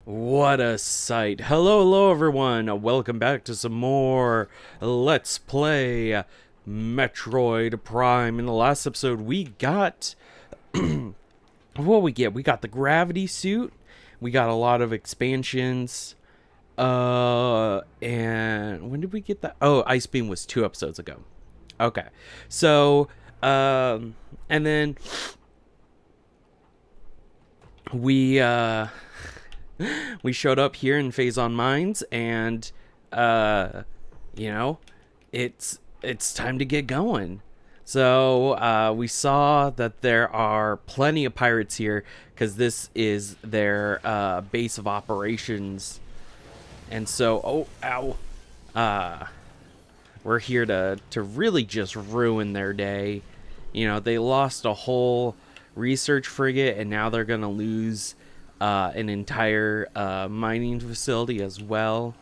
What a sight. Hello everyone. Welcome back to some more Let's Play Metroid Prime. In the last episode, we got... what we get? We got the gravity suit. We got a lot of expansions. And when did we get that? Oh, Ice Beam was 2 episodes ago. Okay. So, and then... we showed up here in Phazon Mines, and it's time to get going. So we saw that there are plenty of pirates here because this is their base of operations, and so we're here to really just ruin their day. You know, they lost a whole research frigate, and now they're gonna lose an entire mining facility as well.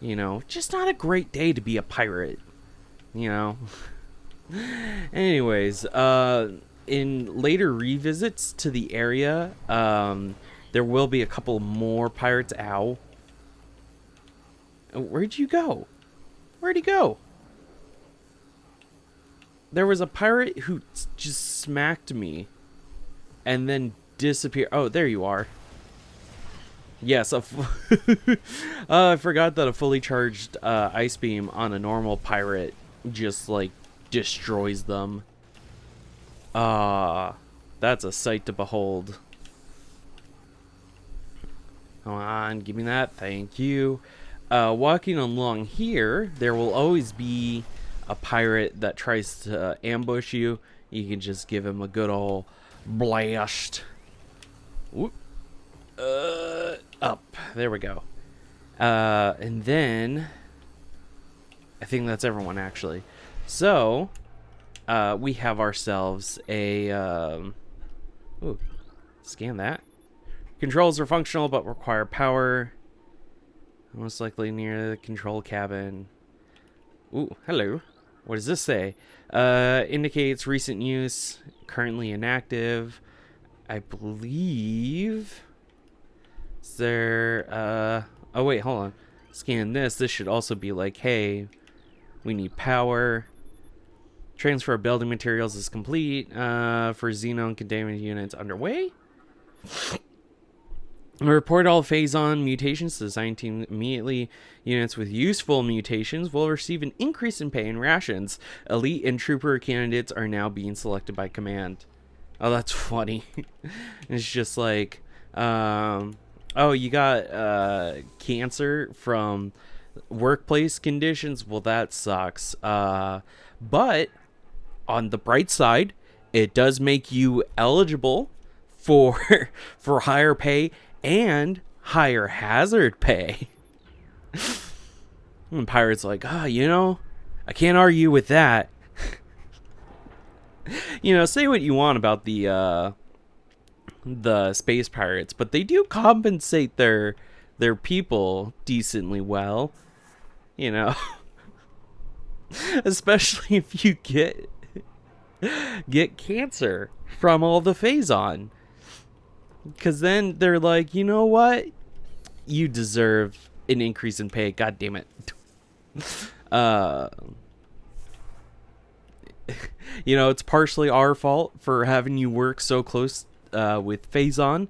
You know, just not a great day to be a pirate, you know. Anyways, in later revisits to the area, there will be a couple more pirates. Ow. Where'd you go? Where'd he go? There was a pirate who just smacked me and then disappeared. Oh, there you are. Yes, I forgot that a fully charged ice beam on a normal pirate just, like, destroys them. That's a sight to behold. Come on, give me that. Thank you. Walking along here, there will always be a pirate that tries to ambush you. You can just give him a good old blast. Whoop. Up. There we go. And then I think that's everyone, actually. So we have ourselves a ooh, scan that. Controls are functional but require power. Most likely near the control cabin. Ooh, hello. What does this say? Indicates recent use, currently inactive. I believe... Is there, oh wait, hold on. Scan this. This should also be like, hey, we need power. Transfer of building materials is complete. For Xenon containment units underway. Report all Phazon mutations to the design team immediately. Units with useful mutations will receive an increase in pay and rations. Elite and trooper candidates are now being selected by command. Oh, that's funny. It's just like, oh, you got cancer from workplace conditions? Well, that sucks. But on the bright side, it does make you eligible for for higher pay and higher hazard pay. And Pirate's like, you know, I can't argue with that. You know, say what you want about the space pirates, but they do compensate their people decently well, you know. Especially if you get cancer from all the Phazon, because then they're like, you know what, you deserve an increase in pay, god damn it. You know, it's partially our fault for having you work so close with Phazon,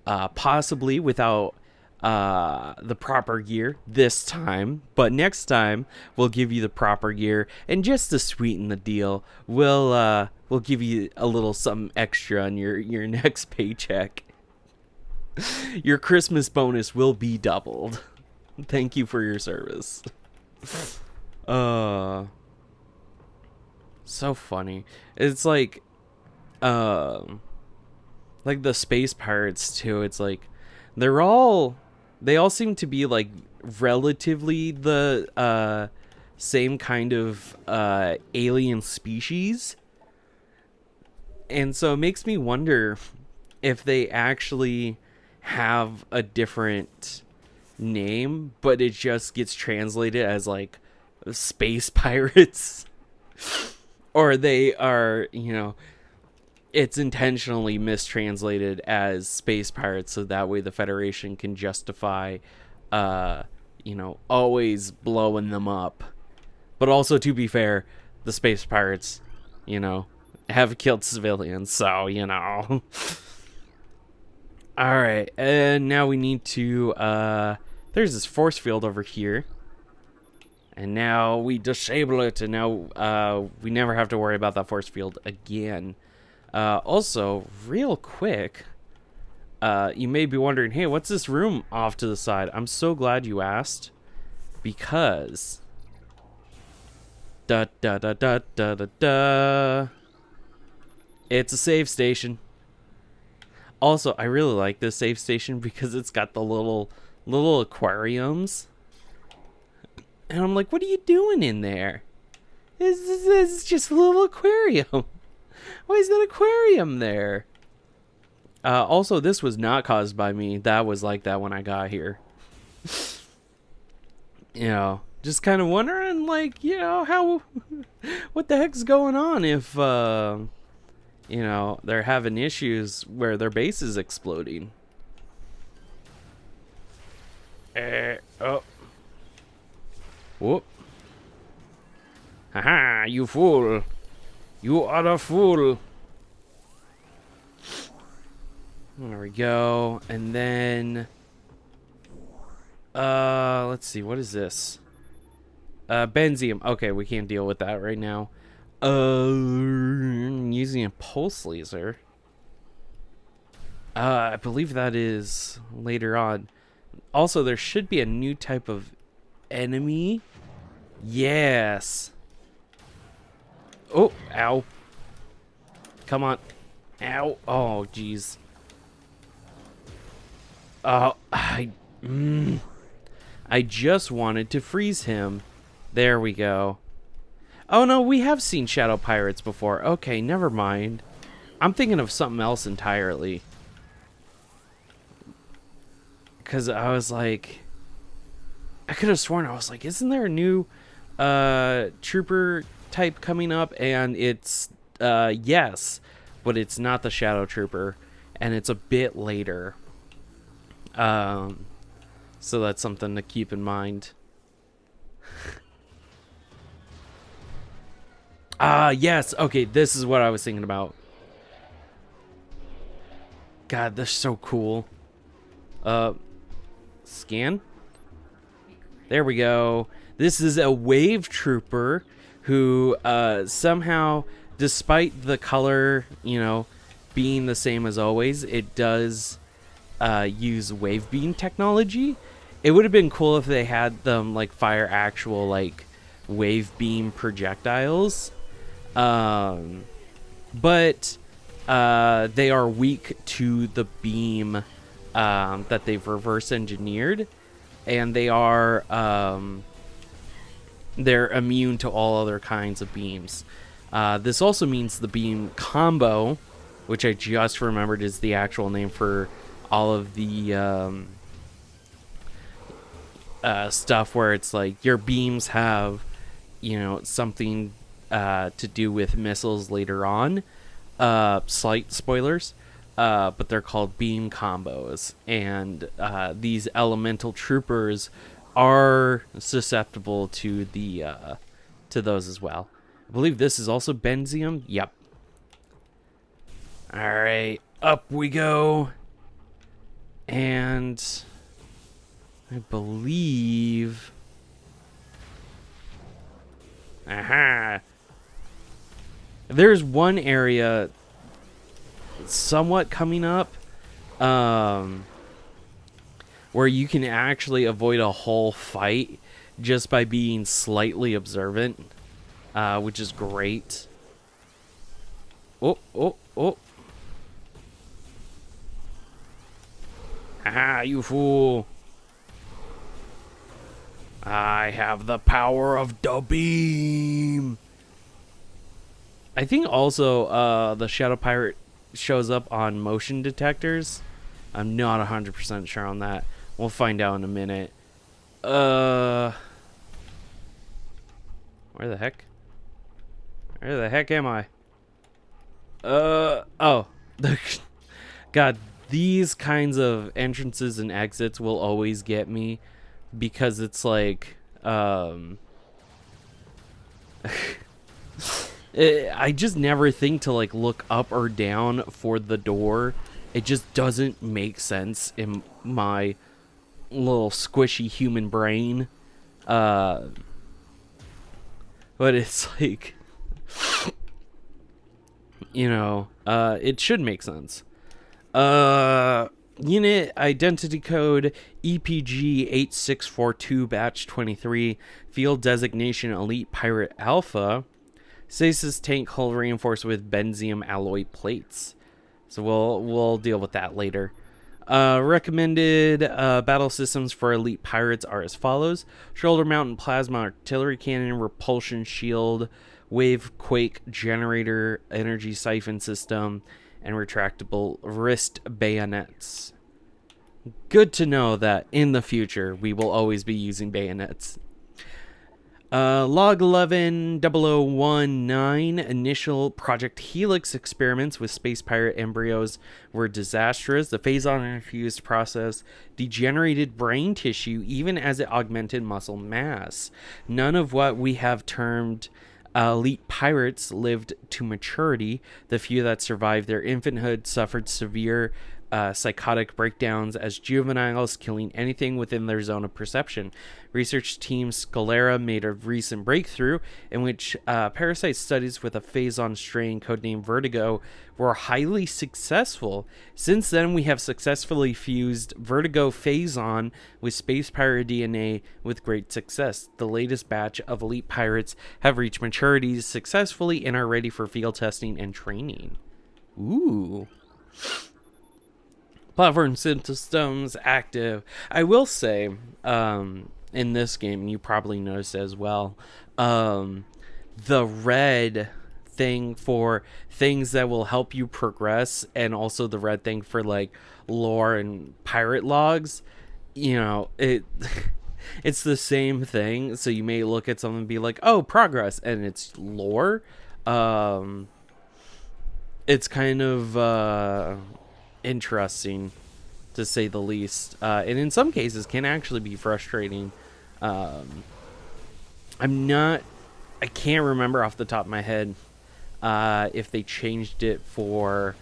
possibly without the proper gear this time, but next time we'll give you the proper gear, and just to sweeten the deal, we'll give you a little something extra on your next paycheck. Your Christmas bonus will be doubled. Thank you for your service. So funny. It's like the space pirates too. It's like they all seem to be like relatively the same kind of alien species, and so it makes me wonder if they actually have a different name, but it just gets translated as like space pirates. Or they are, you know, it's intentionally mistranslated as space pirates, so that way the Federation can justify, always blowing them up. But also, to be fair, the space pirates, have killed civilians, so, Alright, and now we need to, there's this force field over here. And now we disable it, and now we never have to worry about that force field again. Also, real quick, you may be wondering, hey, what's this room off to the side? I'm so glad you asked, because it's a save station. Also, I really like this save station because it's got the little aquariums. And I'm like, what are you doing in there? This is just a little aquarium. Why is that aquarium there? Also, this was not caused by me. That was like that when I got here. Just kind of wondering, like, how, what the heck's going on if, they're having issues where their base is exploding. Oh. Whoop. Haha, you fool. You are a fool. There we go. And then let's see, what is this? Benzium. Okay, we can't deal with that right now. Using a pulse laser. I believe that is later on. Also, there should be a new type of enemy. Yes. Oh, ow. Come on. Ow. Oh, jeez. I just wanted to freeze him. There we go. Oh, no, we have seen Shadow Pirates before. Okay, never mind. I'm thinking of something else entirely. Because I was like, I could have sworn, I was like, isn't there a new trooper type coming up? And it's yes, but it's not the Shadow Trooper, and it's a bit later. So that's something to keep in mind. Yes, okay, this is what I was thinking about. God, this is so cool. Scan? There we go. This is a wave trooper who somehow, despite the color, being the same as always, it does use wave beam technology. It would have been cool if they had them like fire actual like wave beam projectiles. But they are weak to the beam that they've reverse engineered, and they are they're immune to all other kinds of beams. This also means the beam combo, which I just remembered is the actual name for all of the stuff where it's like your beams have something to do with missiles later on. Slight spoilers, but they're called beam combos, and these elemental troopers are susceptible to the to those as well. I believe this is also benzium. Yep. All right, up we go, and I believe. Aha. There's one area somewhat coming up where you can actually avoid a whole fight just by being slightly observant, which is great. Oh. Ah, you fool. I have the power of the beam. I think also the Shadow Pirate shows up on motion detectors. I'm not 100% sure on that. We'll find out in a minute. Where the heck? Where the heck am I? Oh. God, these kinds of entrances and exits will always get me because it's like, I just never think to like look up or down for the door. It just doesn't make sense in my little squishy human brain. But it's like, it should make sense. Unit identity code EPG 8642 batch 23, field designation Elite Pirate Alpha. Stasis tank hull reinforced with benzium alloy plates. So we'll deal with that later. Recommended battle systems for elite pirates are as follows: shoulder mounted plasma artillery cannon, repulsion shield, wave quake generator, energy siphon system, and retractable wrist bayonets. Good to know that in the future we will always be using bayonets. Log 110019, initial Project Helix experiments with space pirate embryos were disastrous. The Phazon-infused process degenerated brain tissue even as it augmented muscle mass. None of what we have termed elite pirates lived to maturity. The few that survived their infanthood suffered severe psychotic breakdowns as juveniles, killing anything within their zone of perception. Research team Scalera made a recent breakthrough in which parasite studies with a Phazon strain codenamed Vertigo were highly successful. Since then, we have successfully fused Vertigo Phazon with space pirate DNA with great success. The latest batch of elite pirates have reached maturity successfully and are ready for field testing and training. Ooh. Platform systems active. I will say, in this game, you probably noticed as well, the red thing for things that will help you progress, and also the red thing for like lore and pirate logs, it's the same thing. So you may look at something and be like, oh, progress, and it's lore. It's kind of interesting, to say the least, and in some cases can actually be frustrating. I can't remember off the top of my head if they changed it for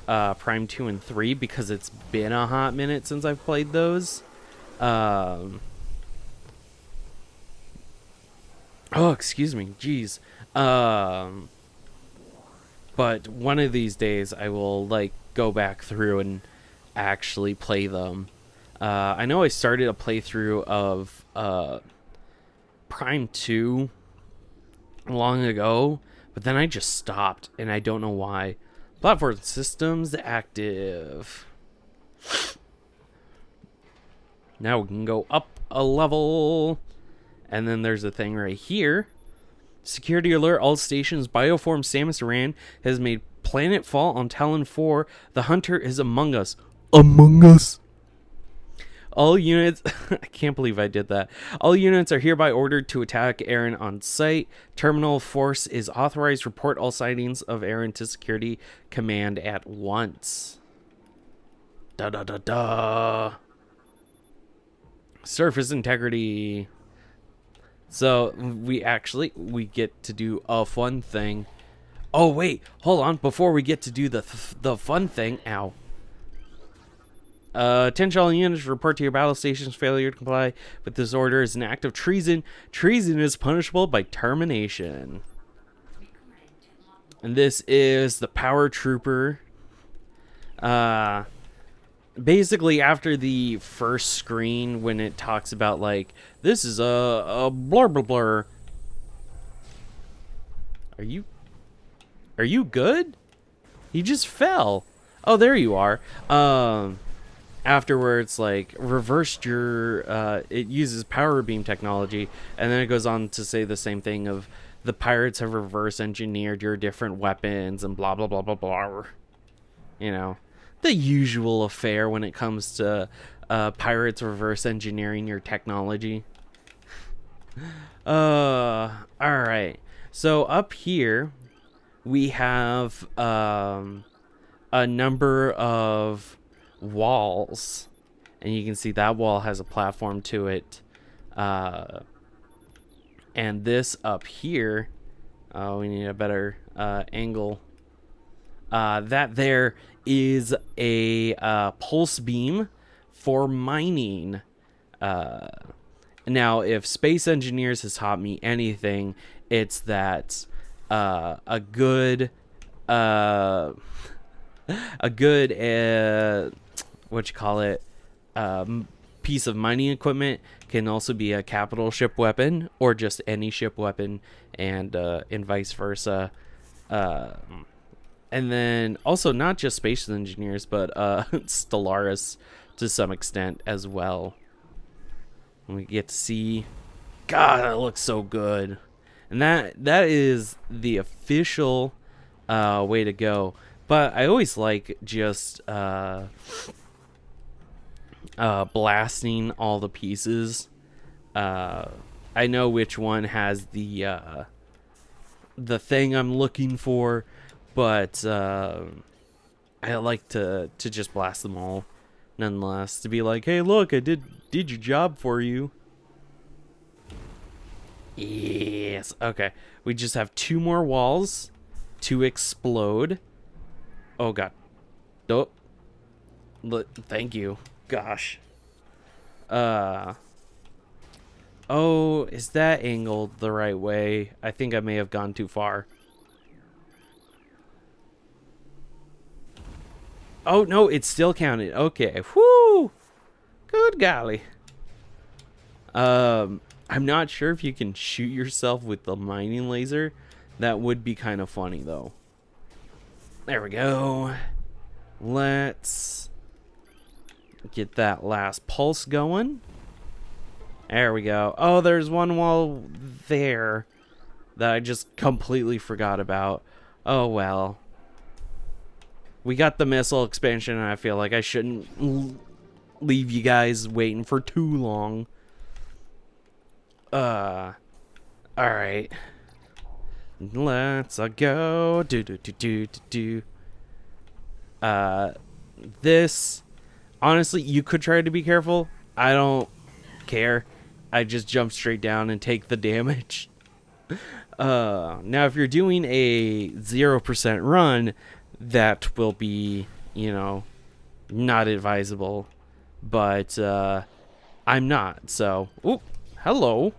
Prime 2 and 3, because it's been a hot minute since I've played those. Oh, excuse me, jeez. But one of these days I will go back through and actually play them. I know I started a playthrough of Prime 2 long ago, but then I just stopped, and I don't know why. Platform systems active. Now we can go up a level, and then there's a thing right here. Security alert, all stations. Bioform Samus Aran has made planetfall on Talon 4. The hunter is among us. Among us. All units... I can't believe I did that. All units are hereby ordered to attack Aaron on site. Terminal force is authorized. Report all sightings of Aaron to security command at once. Surface integrity. So we get to do a fun thing. Oh wait, hold on. Before we get to do the fun thing, ow. Attention all units, report to your battle stations. Failure to comply with this order is an act of treason. Treason is punishable by termination. And this is the Power Trooper. Basically, after the first screen, when it talks about this is a blur blur blur. Are you good? He just fell. Oh, there you are. Afterwards, reversed your, it uses power beam technology, and then it goes on to say the same thing of the pirates have reverse engineered your different weapons and blah, blah, blah, blah, blah. The usual affair when it comes to pirates reverse engineering your technology. Alright. So up here, we have a number of walls, and you can see that wall has a platform to it, and this up here, we need a better angle. That there is a pulse beam for mining. Now, if Space Engineers has taught me anything, it's that a good what you call it, piece of mining equipment can also be a capital ship weapon or just any ship weapon, and vice versa. And then also not just Space Engineers, but Stellaris to some extent as well. And we get to see, God, that looks so good. And that is the official way to go. But I always like just blasting all the pieces. I know which one has the thing I'm looking for, but I like to just blast them all nonetheless, to be like, hey, look, I did your job for you. Yes. Okay, we just have 2 more walls to explode. Oh god. Oh, thank you. Gosh. Oh, is that angled the right way? I think I may have gone too far. Oh, no, it's still counted. Okay. Whoo! Good golly. I'm not sure if you can shoot yourself with the mining laser. That would be kind of funny, though. There we go. Let's get that last pulse going. There we go. Oh, there's one wall there that I just completely forgot about. Oh, well. We got the missile expansion, and I feel like I shouldn't leave you guys waiting for too long. Alright. Let's go. This, honestly, you could try to be careful. I don't care. I just jump straight down and take the damage. Now, if you're doing a 0% run, that will be, you know, not advisable. But I'm not. So, oop, hello.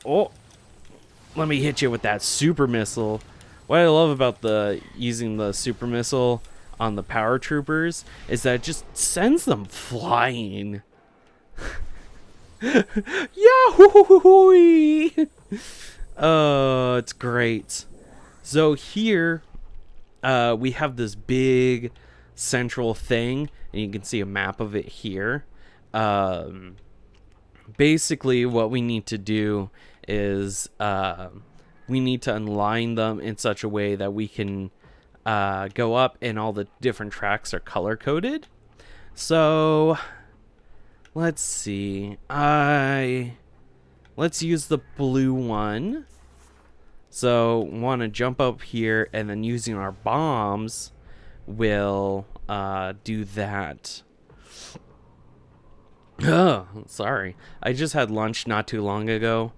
Oh, let me hit you with that super missile. What I love about using the super missile on the power troopers is that it just sends them flying. Yahoo! Oh, it's great. So here, we have this big central thing, and you can see a map of it here. Basically, what we need to do is we need to align them in such a way that we can go up, and all the different tracks are color coded. So let's see. Let's use the blue one. So want to jump up here, and then using our bombs will do that. Oh, sorry. I just had lunch not too long ago.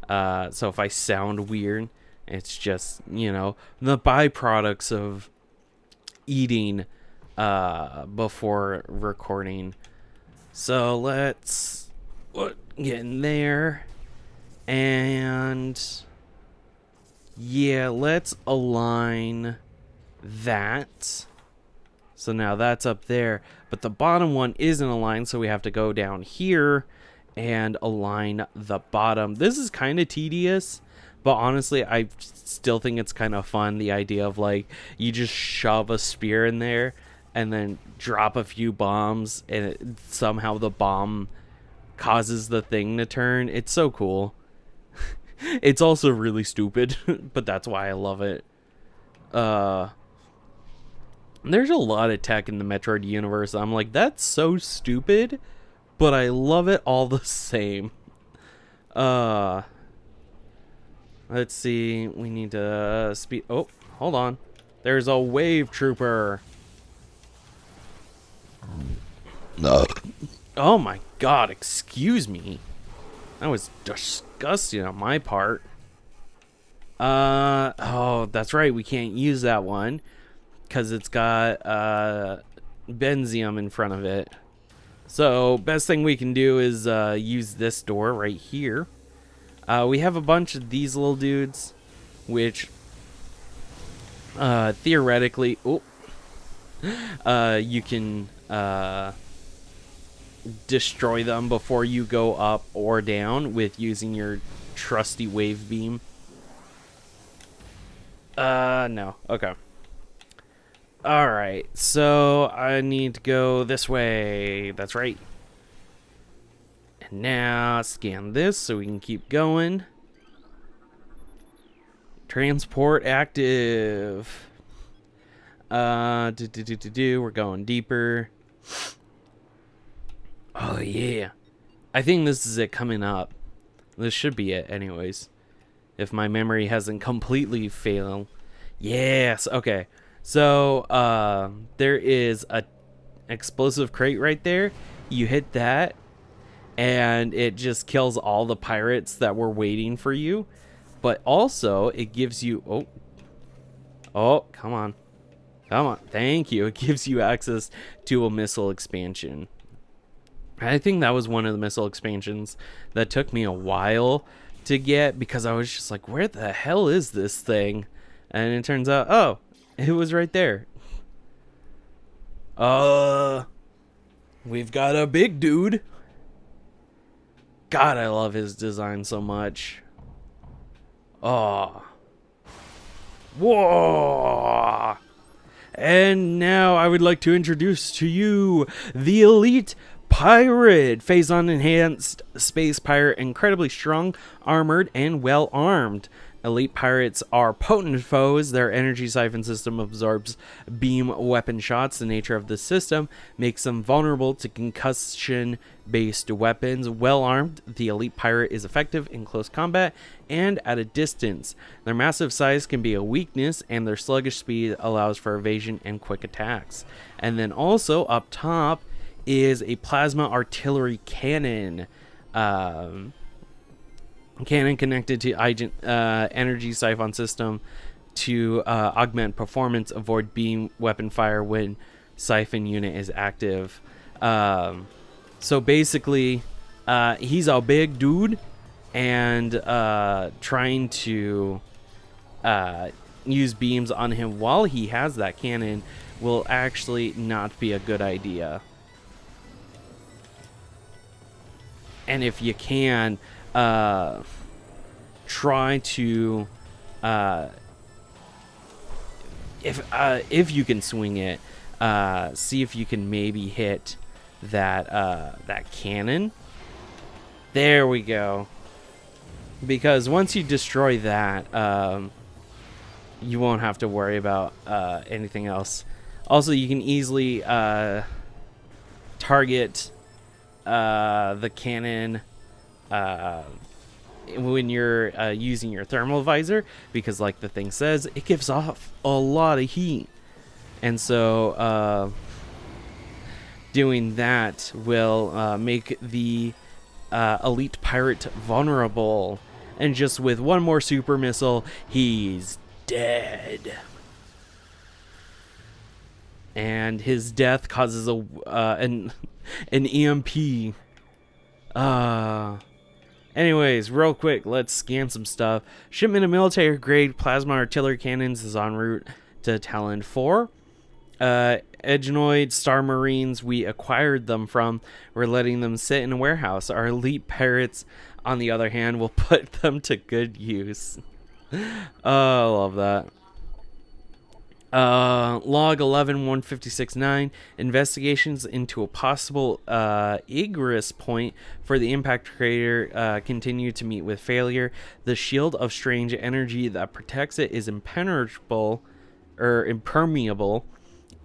So if I sound weird, it's just, you know, the byproducts of eating before recording. So let's get in there. And yeah, let's align that. So now that's up there, but the bottom one isn't aligned, so we have to go down here and align the bottom. This is kind of tedious, but honestly, I still think it's kind of fun, the idea of, like, you just shove a spear in there and then drop a few bombs, and somehow the bomb causes the thing to turn. It's so cool. It's also really stupid, but that's why I love it. There's a lot of tech in the Metroid universe. I'm like, that's so stupid, but I love it all the same. Let's see. We need to speed. Oh, hold on. There's a wave trooper. No. Oh my god, excuse me. That was disgusting on my part. Oh, that's right. We can't use that one because it's got benzium in front of it. So, best thing we can do is use this door right here. We have a bunch of these little dudes, which theoretically, you can destroy them before you go up or down with using your trusty wave beam. No. Okay. Alright, so I need to go this way. That's right. And now scan this so we can keep going. Transport active. We're going deeper. Oh, yeah. I think this is it coming up. This should be it anyways. If my memory hasn't completely failed. Yes, okay. So, there is a explosive crate right there. You hit that, and it just kills all the pirates that were waiting for you. But also, it gives you... Oh, come on. Come on. Thank you. It gives you access to a missile expansion. I think that was one of the missile expansions that took me a while to get because I was just like, where the hell is this thing? And it turns out, oh, it was right there. We've got a big dude. God, I love his design so much. Oh. Whoa. And now I would like to introduce to you the Elite Pirate. Phazon enhanced space pirate, incredibly strong, armored, and well armed. Elite pirates are potent foes. Their energy siphon system absorbs beam weapon shots. The nature of the system makes them vulnerable to concussion-based weapons. Well armed, the elite pirate is effective in close combat and at a distance. Their massive size can be a weakness, and their sluggish speed allows for evasion and quick attacks. And then also up top is a plasma artillery cannon. Cannon connected to energy siphon system to augment performance, avoid beam weapon fire when siphon unit is active. So basically, he's a big dude, and trying to use beams on him while he has that cannon will actually not be a good idea. And if you can... try to if you can swing it, see if you can maybe hit that cannon. There we go. Because once you destroy that, you won't have to worry about anything else. Also, you can easily target the cannon when you're using your thermal visor, because like the thing says, it gives off a lot of heat, and so doing that will make the elite pirate vulnerable, and just with one more super missile, he's dead. And his death causes an EMP. Anyways, real quick, let's scan some stuff. Shipment of military-grade plasma artillery cannons is en route to Talon 4. Edgenoid Star Marines, we acquired them from. We're letting them sit in a warehouse. Our elite pirates, on the other hand, will put them to good use. Oh, I love that. Log 11-156-9, investigations into a possible egress point for the impact crater continue to meet with failure. The shield of strange energy that protects it is impenetrable or impermeable,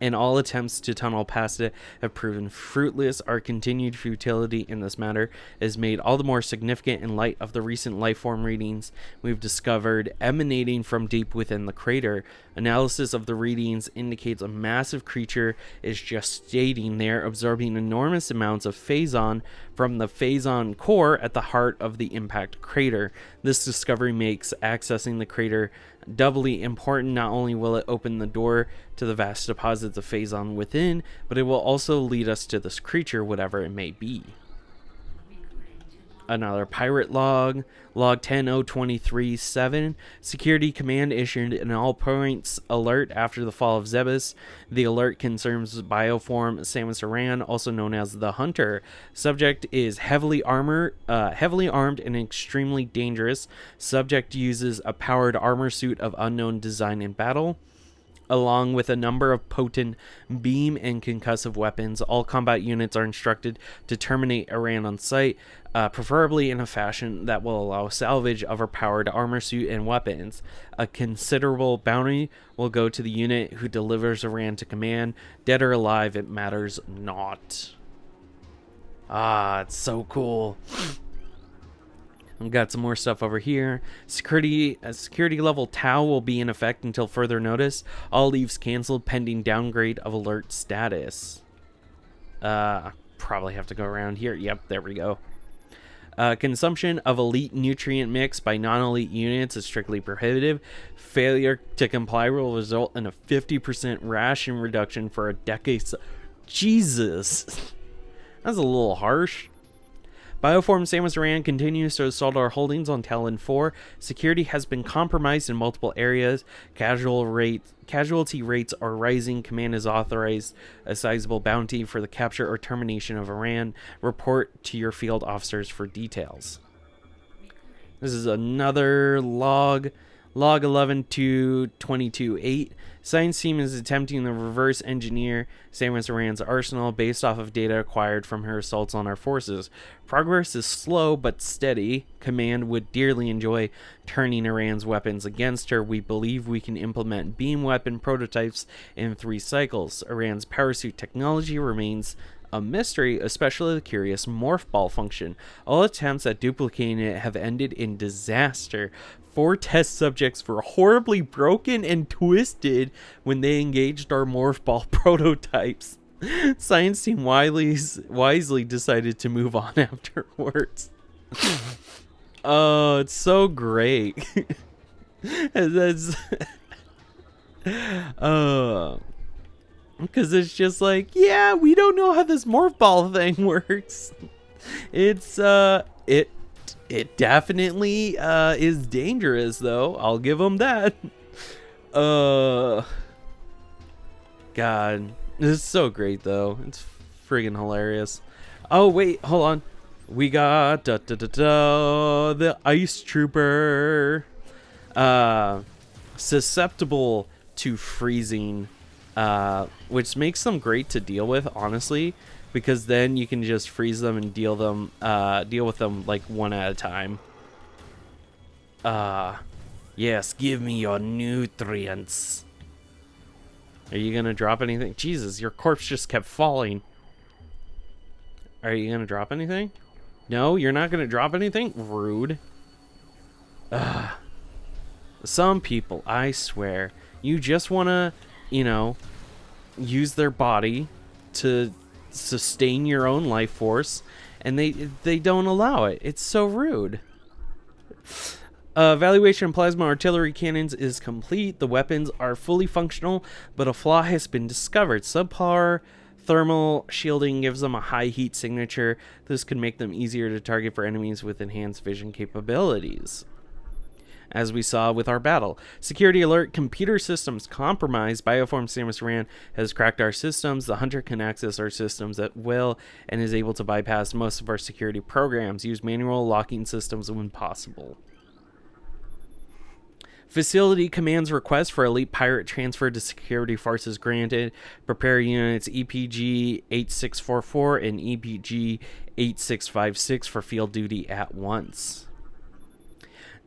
and all attempts to tunnel past it have proven fruitless. Our continued futility in this matter is made all the more significant in light of the recent lifeform readings we've discovered emanating from deep within the crater. Analysis of the readings indicates a massive creature is just staying there, absorbing enormous amounts of Phazon from the Phazon core at the heart of the impact crater. This discovery makes accessing the crater doubly important. Not only will it open the door to the vast deposits of Phazon within, but it will also lead us to this creature, whatever it may be. Another pirate log, log 10.023.7. Security Command issued an all-points alert after the fall of Zebes. The alert concerns bioform Samus Aran, also known as the Hunter. Subject is heavily armed and extremely dangerous. Subject uses a powered armor suit of unknown design in battle, along with a number of potent beam and concussive weapons. All combat units are instructed to terminate Aran on sight, preferably in a fashion that will allow salvage of her powered armor suit and weapons. A considerable bounty will go to the unit who delivers Aran to command. Dead or alive, it matters not. It's so cool. I've got some more stuff over here. Security level Tau will be in effect until further notice. All leaves canceled pending downgrade of alert status. Probably have to go around here. Yep, there we go. Consumption of elite nutrient mix by non-elite units is strictly prohibitive. Failure to comply will result in a 50% ration reduction for a decade. Jesus. That's a little harsh. Bioform Samus Aran continues to assault our holdings on Talon 4. Security has been compromised in multiple areas. Casualty rates are rising. Command has authorized a sizable bounty for the capture or termination of Aran. Report to your field officers for details. This is another log. Log 11.2.22.8. Science team is attempting to reverse engineer Samus Aran's arsenal based off of data acquired from her assaults on our forces. Progress is slow but steady. Command would dearly enjoy turning Aran's weapons against her. We believe we can implement beam weapon prototypes in 3 cycles. Aran's power suit technology remains a mystery, especially the curious morph ball function. All attempts at duplicating it have ended in disaster. 4 test subjects were horribly broken and twisted when they engaged our morph ball prototypes. Science team wisely decided to move on afterwards. Oh, it's so great. That's because it's just like, yeah, we don't know how this morph ball thing works. It's it definitely is dangerous, though. I'll give them that. God, this is so great, though. It's friggin' hilarious. Oh wait, hold on. We got the Ice Trooper, susceptible to freezing, which makes them great to deal with, honestly. Because then you can just freeze them and deal with them like one at a time. Yes, give me your nutrients. Are you gonna drop anything? Jesus, your corpse just kept falling. Are you gonna drop anything? No, you're not gonna drop anything? Rude. Some people, I swear, you just wanna, use their body to sustain your own life force, and they don't allow it. It's so rude. Evaluation of plasma artillery cannons is complete. The weapons are fully functional, but a flaw has been discovered. Subpar thermal shielding gives them a high heat signature. This could make them easier to target for enemies with enhanced vision capabilities. As we saw with our battle. Security alert, computer systems compromised. Bioform Samus Aran has cracked our systems. The Hunter can access our systems at will and is able to bypass most of our security programs. Use manual locking systems when possible. Facility commands request for elite pirate transfer to security forces granted. Prepare units EPG 8644 and EPG 8656 for field duty at once.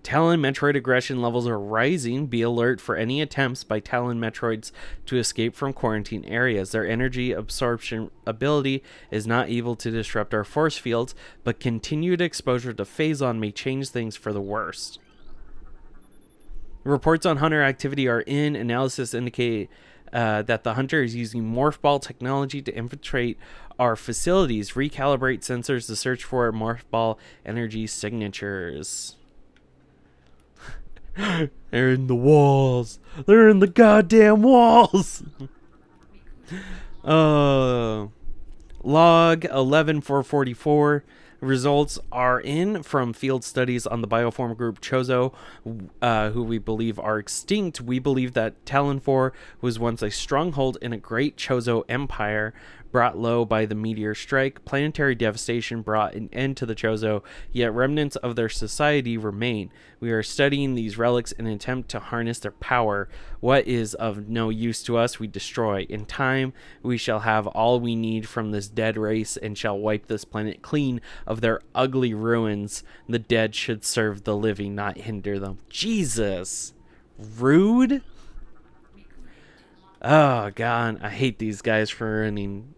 Talon Metroid aggression levels are rising. Be alert for any attempts by Talon Metroids to escape from quarantine areas. Their energy absorption ability is not able to disrupt our force fields, but continued exposure to Phazon may change things for the worst. Reports on hunter activity are in. Analysis indicate that the hunter is using morph ball technology to infiltrate our facilities, recalibrate sensors to search for morph ball energy signatures. They're in the walls. They're in the goddamn walls. Log 11444. Results are in from field studies on the bioform group Chozo, who we believe are extinct. We believe that Talon 4 was once a stronghold in a great Chozo empire, brought low by the meteor strike. Planetary devastation brought an end to the Chozo, yet remnants of their society remain. We are studying these relics in an attempt to harness their power. What is of no use to us, we destroy. In time, we shall have all we need from this dead race and shall wipe this planet clean of their ugly ruins. The dead should serve the living, not hinder them. Jesus. Rude? Oh, God. I hate these guys for ruining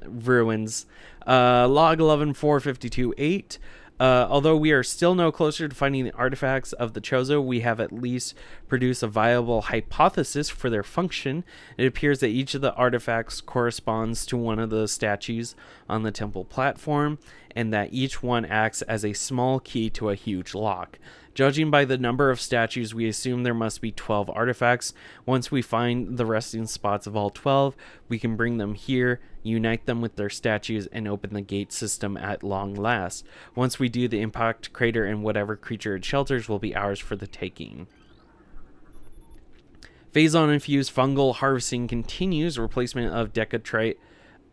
ruins. Log 11452-8. Although we are still no closer to finding the artifacts of the Chozo, we have at least produced a viable hypothesis for their function. It appears that each of the artifacts corresponds to one of the statues on the temple platform, and that each one acts as a small key to a huge lock. Judging by the number of statues, we assume there must be 12 artifacts. Once we find the resting spots of all 12, we can bring them here, unite them with their statues, and open the gate system at long last. Once we do, the impact crater and whatever creature it shelters will be ours for the taking. Phazon-infused fungal harvesting continues. Replacement of Decatrite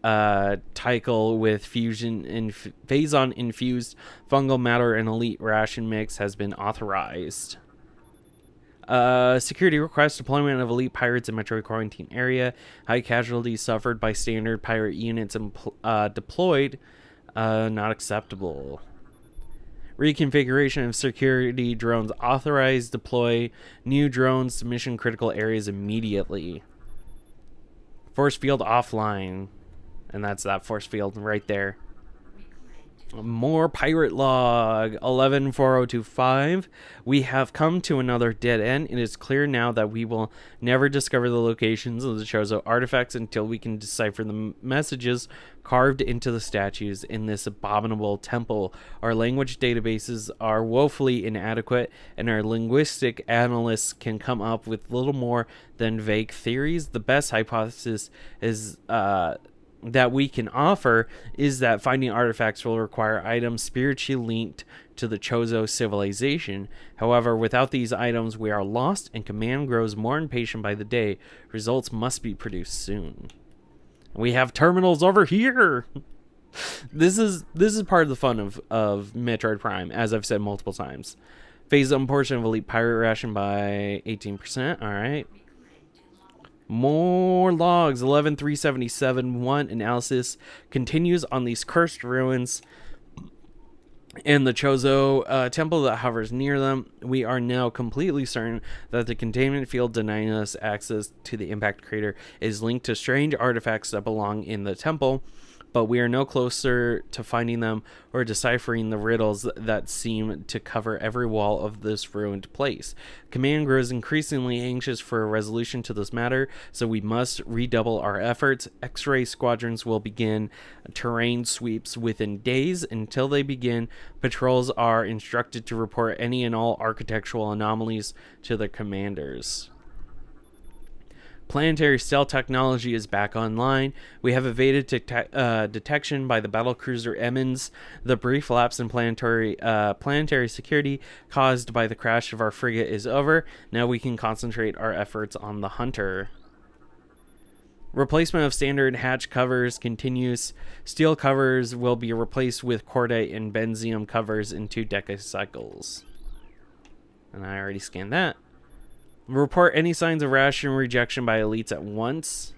Tychel with Phazon-infused fungal matter and elite ration mix has been authorized. Security request deployment of elite pirates in Metroid quarantine area. High casualties suffered by standard pirate units deployed. Not acceptable. Reconfiguration of security drones authorized. Deploy new drones to mission critical areas immediately. Force field offline. And that's that force field right there. More pirate log 114025. We have come to another dead end. It is clear now that we will never discover the locations of the Chozo artifacts until we can decipher the messages carved into the statues in this abominable temple. Our language databases are woefully inadequate, and our linguistic analysts can come up with little more than vague theories. The best hypothesis is that we can offer is that finding artifacts will require items spiritually linked to the Chozo civilization. However, without these items, we are lost, and command grows more impatient by the day. Results must be produced soon. We have terminals over here. This is part of the fun of Metroid Prime, as I've said multiple times. Phase-up portion of elite pirate ration by 18%. All right. More logs. 11377-1 analysis continues on these cursed ruins and the Chozo temple that hovers near them. We are now completely certain that the containment field denying us access to the impact crater is linked to strange artifacts that belong in the temple, but we are no closer to finding them or deciphering the riddles that seem to cover every wall of this ruined place. Command grows increasingly anxious for a resolution to this matter, so we must redouble our efforts. X-ray squadrons will begin terrain sweeps within days. Until they begin, patrols are instructed to report any and all architectural anomalies to their commanders. Planetary stealth technology is back online. We have evaded detection by the battlecruiser Emmons. The brief lapse in planetary security caused by the crash of our frigate is over. Now we can concentrate our efforts on the hunter. Replacement of standard hatch covers continues. Steel covers will be replaced with cordite and benzium covers in 2 decacycles. And I already scanned that. Report any signs of ration rejection by elites at once.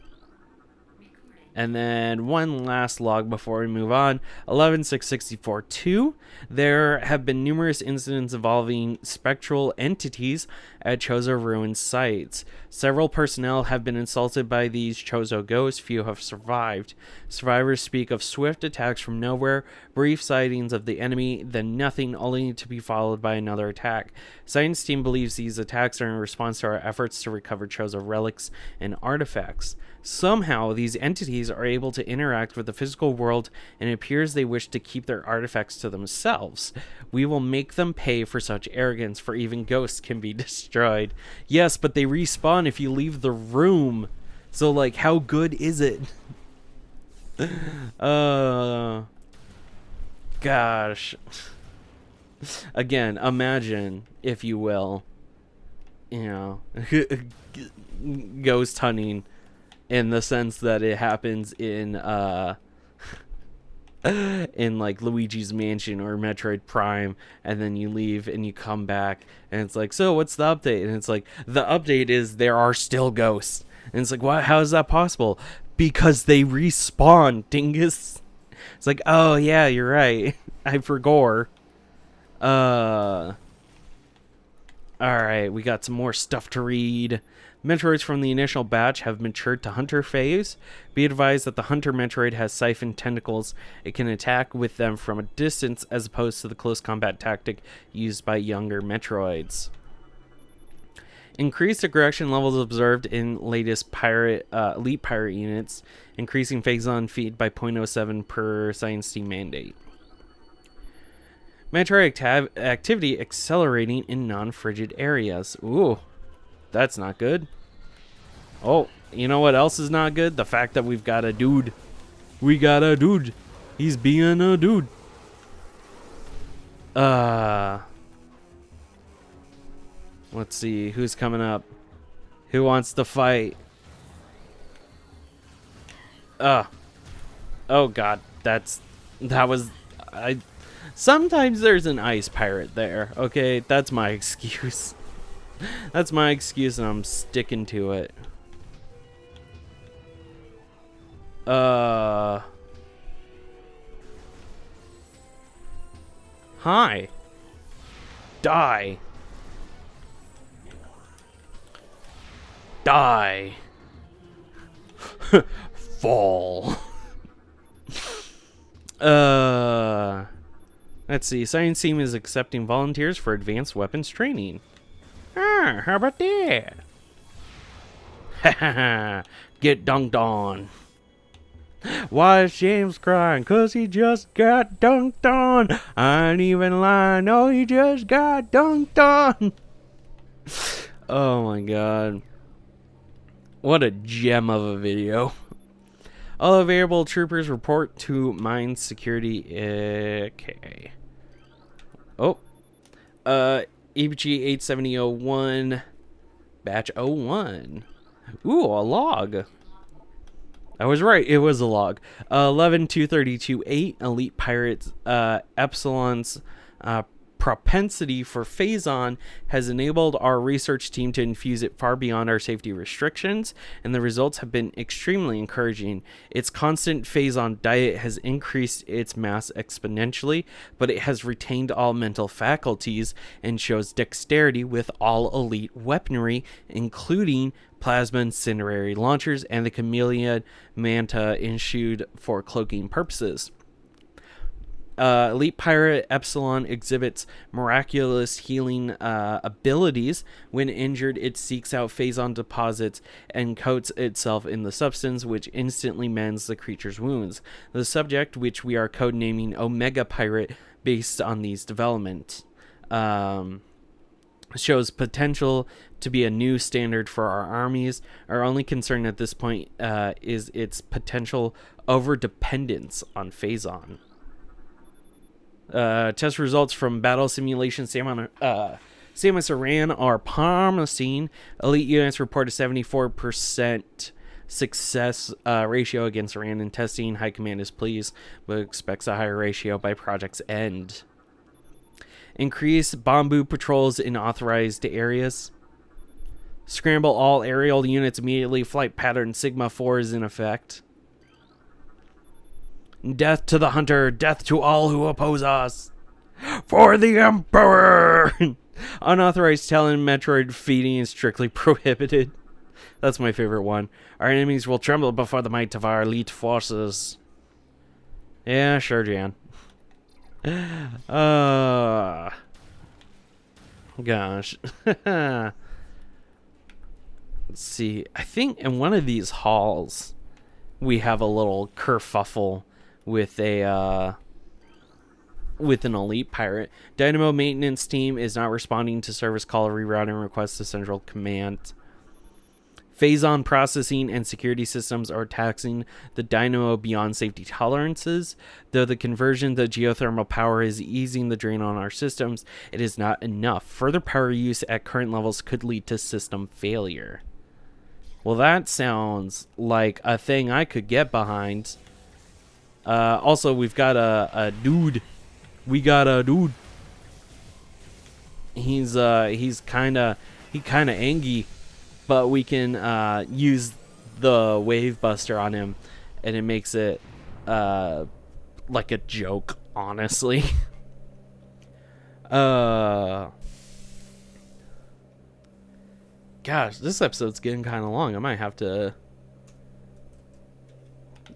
And then one last log before we move on. 11.664.2. There have been numerous incidents involving spectral entities at Chozo ruined sites. Several personnel have been insulted by these Chozo ghosts. Few have survived. Survivors speak of swift attacks from nowhere, brief sightings of the enemy, then nothing, only to be followed by another attack. Science team believes these attacks are in response to our efforts to recover Chozo relics and artifacts. Somehow, these entities are able to interact with the physical world, and it appears they wish to keep their artifacts to themselves. We will make them pay for such arrogance, for even ghosts can be destroyed. Yes, but they respawn if you leave the room. So, like, how good is it? Gosh. Again, imagine, if you will, ghost hunting. In the sense that it happens in in like Luigi's Mansion or Metroid Prime, and then you leave and you come back and it's like, so what's the update? And it's like, the update is there are still ghosts. And it's like, what? How is that possible? Because they respawn, dingus. It's like, oh yeah, you're right. I forgot. Alright, we got some more stuff to read. Metroids from the initial batch have matured to Hunter phase. Be advised that the Hunter Metroid has siphoned tentacles. It can attack with them from a distance as opposed to the close combat tactic used by younger Metroids. Increased aggression levels observed in latest elite pirate units, increasing Phazon feed by 0.07 per science team mandate. Metroid activity accelerating in non-frigid areas. Ooh. That's not good. Oh, you know what else is not good? The fact that we've got a dude. We got a dude. He's being a dude. Let's see who's coming up. Who wants to fight? Oh god, sometimes there's an ice pirate there. Okay, that's my excuse. That's my excuse, and I'm sticking to it. Hi. Die. Die. Fall. Let's see. Science team is accepting volunteers for advanced weapons training. How about that? Get dunked on. Why is James crying? 'Cause he just got dunked on. I ain't even lying. No, he just got dunked on. Oh my god. What a gem of a video. All available troopers report to mine security. Okay. Oh. EBG 87001 batch 01. Ooh, a log. I was right, it was a log. 11.232.8 Elite Pirates Epsilon's propensity for Phazon has enabled our research team to infuse it far beyond our safety restrictions, and the results have been extremely encouraging. Its constant Phazon diet has increased its mass exponentially, but it has retained all mental faculties and shows dexterity with all elite weaponry, including plasma incendiary launchers and the chameleon manta issued for cloaking purposes. Elite Pirate Epsilon exhibits miraculous healing abilities. When injured, it seeks out Phazon deposits and coats itself in the substance, which instantly mends the creature's wounds. The subject, which we are codenaming Omega Pirate based on these developments, shows potential to be a new standard for our armies. Our only concern at this point is its potential overdependence on Phazon. Test results from battle simulation Samus Aran are promising. Elite units report a 74% success ratio against Aran in testing. High Command is pleased, but expects a higher ratio by project's end. Increase Bamboo patrols in authorized areas. Scramble all aerial units immediately. Flight pattern Sigma 4 is in effect. Death to the hunter, death to all who oppose us. For the Emperor! Unauthorized talent in Metroid feeding is strictly prohibited. That's my favorite one. Our enemies will tremble before the might of our elite forces. Yeah, sure, Jan. Gosh. Let's see. I think in one of these halls we have a little kerfuffle with a with an elite pirate. Dynamo maintenance team is not responding to service call or rerouting requests to central command. Phazon processing and security systems are taxing the dynamo beyond safety tolerances. Though the conversion to geothermal power is easing the drain on our systems, it is not enough. Further power use at current levels could lead to system failure. Well, that sounds like a thing I could get behind. Also, we've got a dude. We got a dude. He's kind of angry. But we can use the Wave Buster on him, and it makes it like a joke, honestly. Gosh, this episode's getting kind of long. I might have to...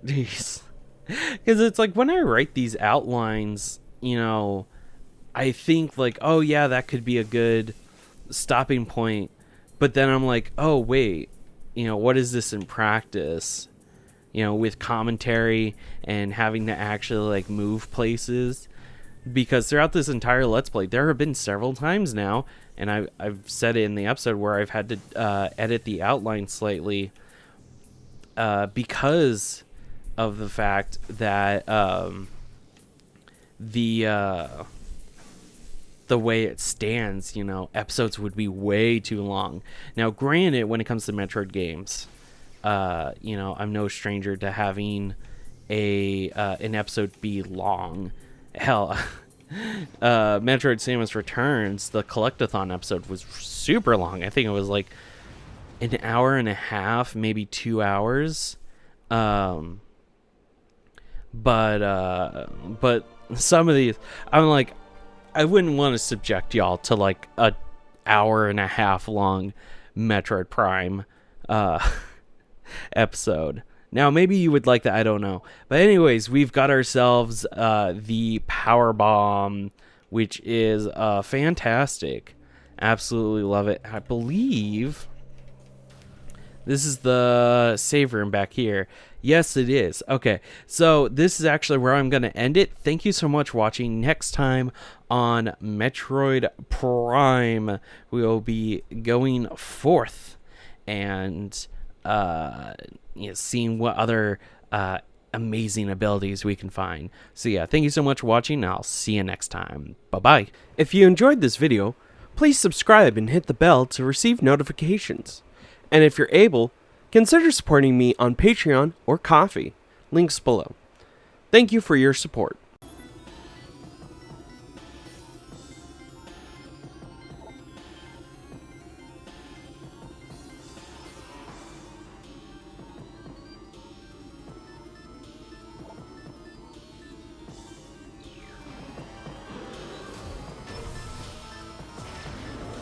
Jeez. Because it's like, when I write these outlines, you know, I think like, oh yeah, that could be a good stopping point. But then I'm like, oh, wait, you know, what is this in practice? You know, with commentary and having to actually, like, move places. Because throughout this entire Let's Play, there have been several times now, and I've said it in the episode where I've had to edit the outline slightly because of the fact that the way it stands, you know, episodes would be way too long. Now, granted, when it comes to Metroid games, you know, I'm no stranger to having an episode be long. Hell, Metroid Samus Returns, the Collectathon episode was super long. I think it was like an hour and a half, maybe 2 hours. But some of these, I'm like, I wouldn't want to subject y'all to like a hour and a half long Metroid Prime episode. Now, maybe you would like that. I don't know. But anyways, we've got ourselves the Power Bomb, which is fantastic. Absolutely love it. I believe this is the save room back here. Yes, it is. Okay, so this is actually where I'm going to end it. Thank you so much for watching. Next time on Metroid Prime, we will be going forth and you know, seeing what other amazing abilities we can find. So yeah, thank you so much for watching, and I'll see you next time. Bye-bye. If you enjoyed this video, please subscribe and hit the bell to receive notifications. And if you're able, consider supporting me on Patreon or Ko-fi. Links below. Thank you for your support.